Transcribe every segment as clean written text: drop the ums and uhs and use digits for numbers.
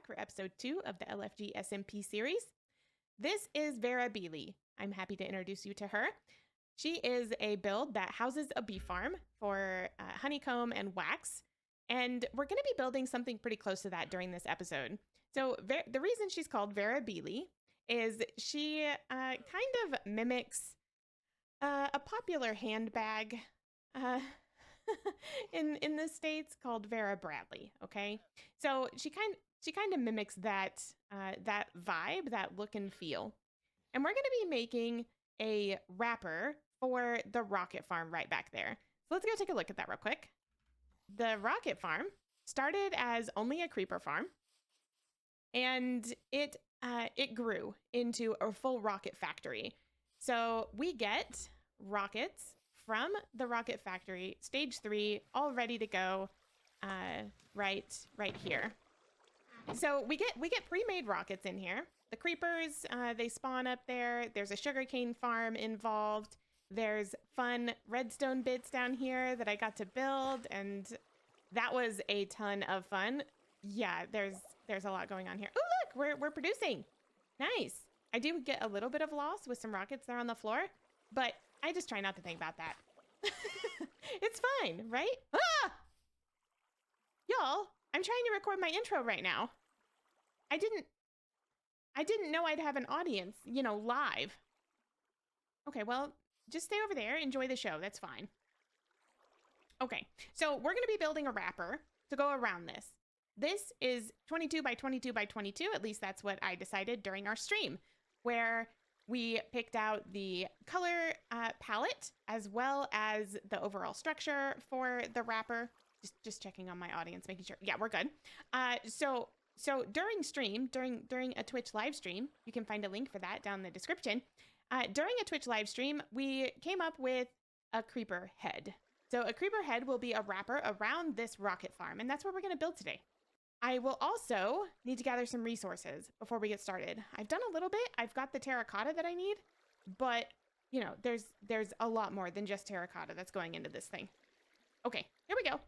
back for episode 2 of the LFG SMP series. This is Vera Beely. I'm happy to introduce you to her. She is a build that houses a bee farm for honeycomb and wax, and we're going to be building something pretty close to that during this episode. So the reason she's called Vera Beely is she kind of mimics a popular handbag in the States called Vera Bradley. Okay, so she kind of mimics that that vibe, that look and feel, and we're going to be making a wrapper for the rocket farm right back there. So let's go take a look at that real quick. The rocket farm started as only a creeper farm, and it grew into a full rocket factory. So we get rockets from the rocket factory, stage 3, all ready to go, right here. So we get pre-made rockets in here. The creepers, they spawn up there. There's a sugarcane farm involved. There's fun redstone bits down here that I got to build, and that was a ton of fun. Yeah, there's a lot going on here. Oh, look, we're producing. Nice. I do get a little bit of loss with some rockets there on the floor, but I just try not to think about that. It's fine, right? Ah! Y'all, I'm trying to record my intro right now. I didn't know I'd have an audience, you know, live. Okay, well, just stay over there, enjoy the show, that's fine. Okay, so we're gonna be building a wrapper to go around this. This is 22 by 22 by 22, at least that's what I decided during our stream, where we picked out the color palette as well as the overall structure for the wrapper. Just checking on my audience, making sure. Yeah, we're good. So during stream, during a Twitch live stream, you can find a link for that down in the description. During a Twitch live stream, we came up with a creeper head. So a creeper head will be a wrapper around this rocket farm, and that's what we're going to build today. I will also need to gather some resources before we get started. I've done a little bit. I've got the terracotta that I need, but you know, there's a lot more than just terracotta that's going into this thing. Okay, here we go.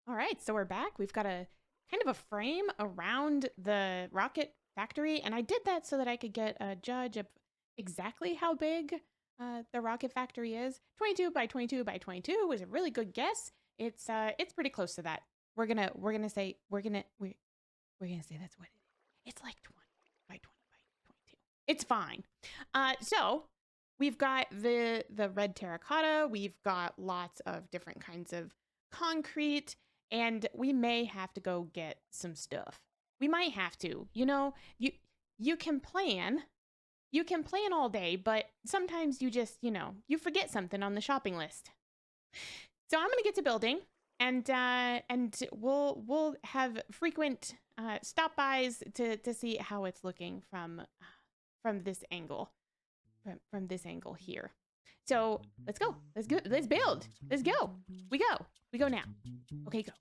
All right, so we're back. We've got a kind of a frame around the rocket factory, and I did that so that I could get a judge of exactly how big the rocket factory is. 22 by 22 by 22 was a really good guess. It's pretty close to that. We're gonna say that's what it is. It's like 20 by 20 by 22. It's fine. So we've got the red terracotta. We've got lots of different kinds of concrete. And we may have to go get some stuff. We might have to, you know, you can plan all day, but sometimes you just, you know, you forget something on the shopping list. So I'm going to get to building, and we'll have frequent stop-bys to see how it's looking from this angle, from this angle here. So let's go. Let's build. Let's go. We go now. Okay, go.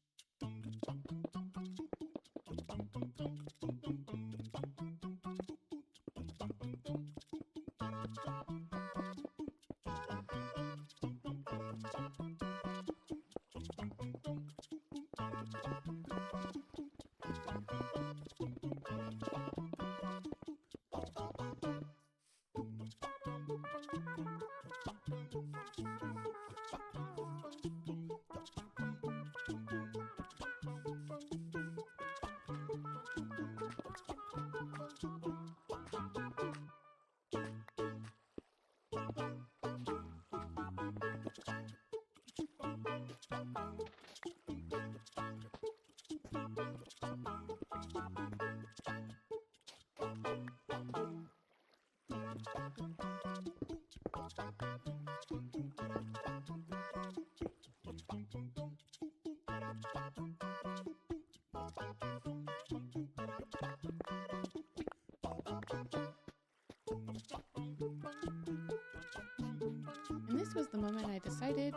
And this was the moment I decided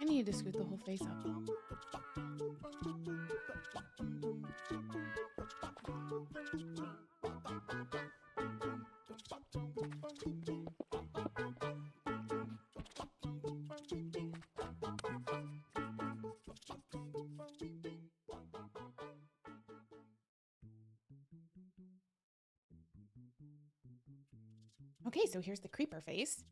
I needed to scoot the whole face up. Okay, so here's the creeper face.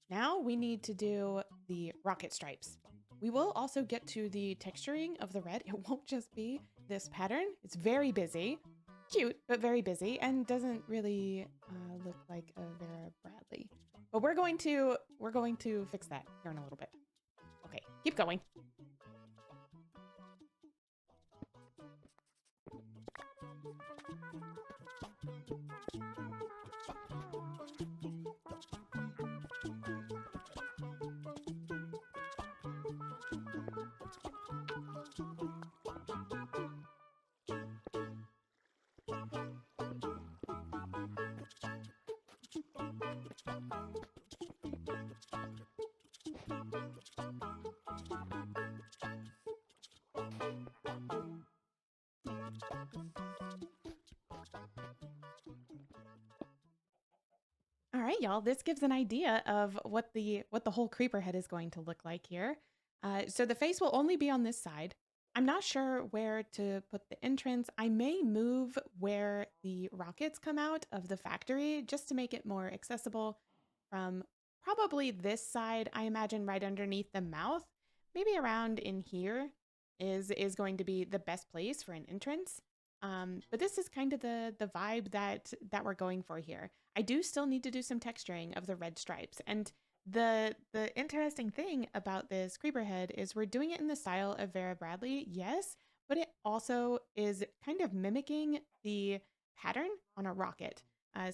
Now we need to do the rocket stripes. We will also get to the texturing of the red. It won't just be this pattern. It's very busy, cute, but very busy, and doesn't really look like a Vera Bradley. But we're going to fix that here in a little bit. Okay, keep going. All right, y'all, this gives an idea of what the whole creeper head is going to look like here. So the face will only be on this side. I'm not sure where to put the entrance. I may move where the rockets come out of the factory just to make it more accessible from probably this side. I imagine right underneath the mouth, maybe around in here is going to be the best place for an entrance. But this is kind of the vibe that we're going for here. I do still need to do some texturing of the red stripes. And the interesting thing about this creeper head is we're doing it in the style of Vera Bradley, yes, but it also is kind of mimicking the pattern on a rocket.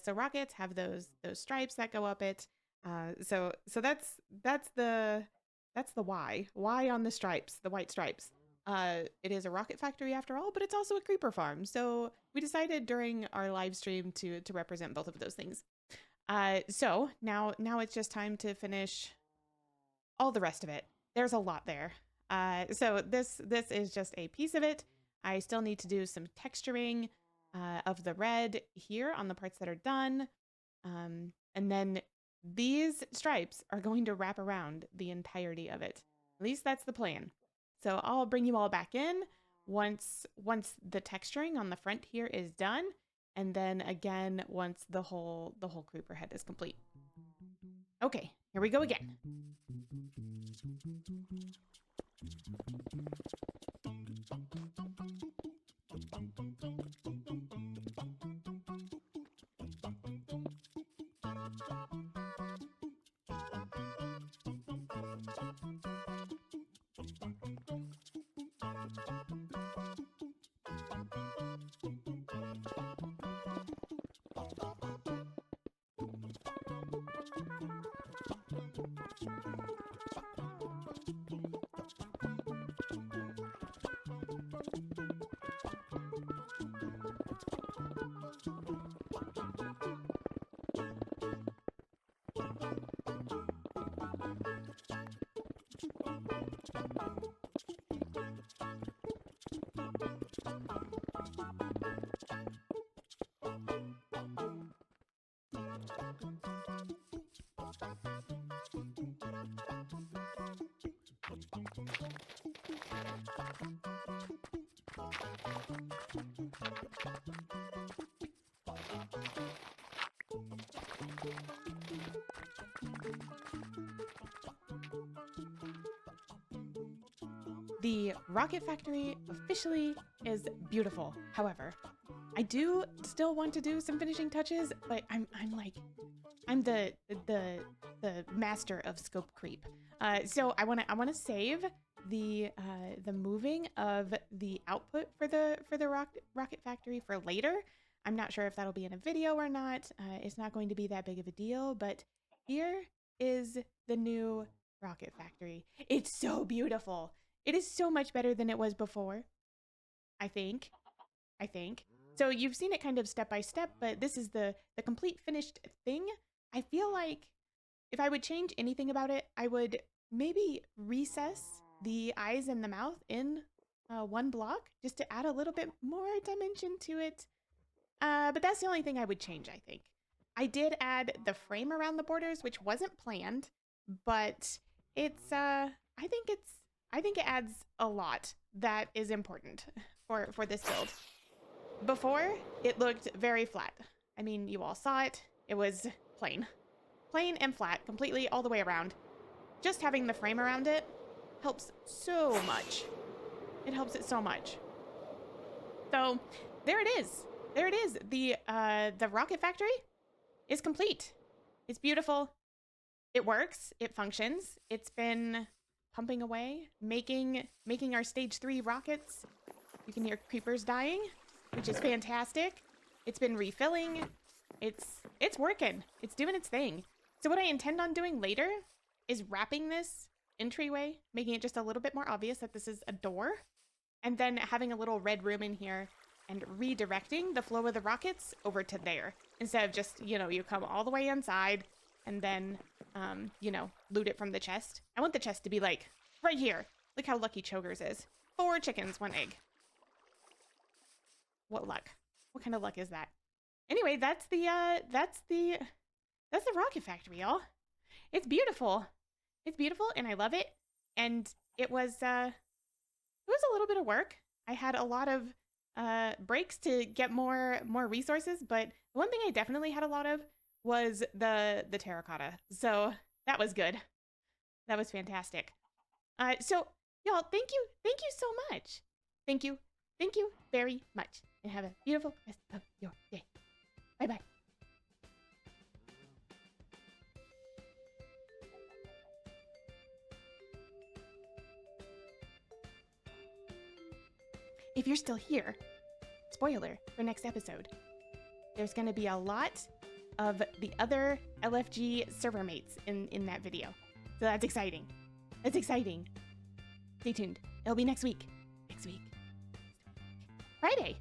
So rockets have those stripes that go up it. So that's the why on the stripes, the white stripes. It is a rocket factory after all, but it's also a creeper farm. So we decided during our live stream to represent both of those things. So now it's just time to finish all the rest of it. There's a lot there. So this is just a piece of it. I still need to do some texturing of the red here on the parts that are done. And then these stripes are going to wrap around the entirety of it. At least that's the plan. So I'll bring you all back in once the texturing on the front here is done, and then again once the whole creeper head is complete. Okay, here we go again. the rocket factory officially is beautiful. However, I do still want to do some finishing touches, but I'm the master of scope creep. So I wanna save the moving of the output for the rocket factory for later. I'm not sure if that'll be in a video or not. It's not going to be that big of a deal, but here is the new rocket factory. It's so beautiful. It is so much better than it was before, I think. So you've seen it kind of step by step, but this is the complete finished thing. I feel like if I would change anything about it, I would maybe recess the eyes and the mouth in one block just to add a little bit more dimension to it. But that's the only thing I would change, I think. I did add the frame around the borders, which wasn't planned, but it's I think it adds a lot that is important for this build. Before, it looked very flat. I mean, you all saw it. It was plain and flat, completely all the way around. Just having the frame around it helps so much. It helps it so much. So there it is. There it is. The rocket factory is complete. It's beautiful. It works. It functions. It's been pumping away, making our stage 3 rockets. You can hear creepers dying, which is fantastic. It's been refilling. It's working. It's doing its thing. So what I intend on doing later is wrapping this entryway, making it just a little bit more obvious that this is a door, and then having a little red room in here and redirecting the flow of the rockets over to there instead of just, you come all the way inside and then, loot it from the chest. I want the chest to be like right here. Look how lucky Choger's is. 4 chickens, 1 egg. What luck? What kind of luck is that? Anyway, that's the rocket factory, y'all. It's beautiful. It's beautiful and I love it. And it was a little bit of work. I had a lot of breaks to get more resources, but the one thing I definitely had a lot of was the terracotta. So that was good. That was fantastic. So y'all, thank you so much. Thank you very much, and have a beautiful rest of your day. Bye bye. If you're still here, spoiler for next episode, there's going to be a lot of the other LFG server mates in that video. So that's exciting. That's exciting. Stay tuned. It'll be next week. Friday.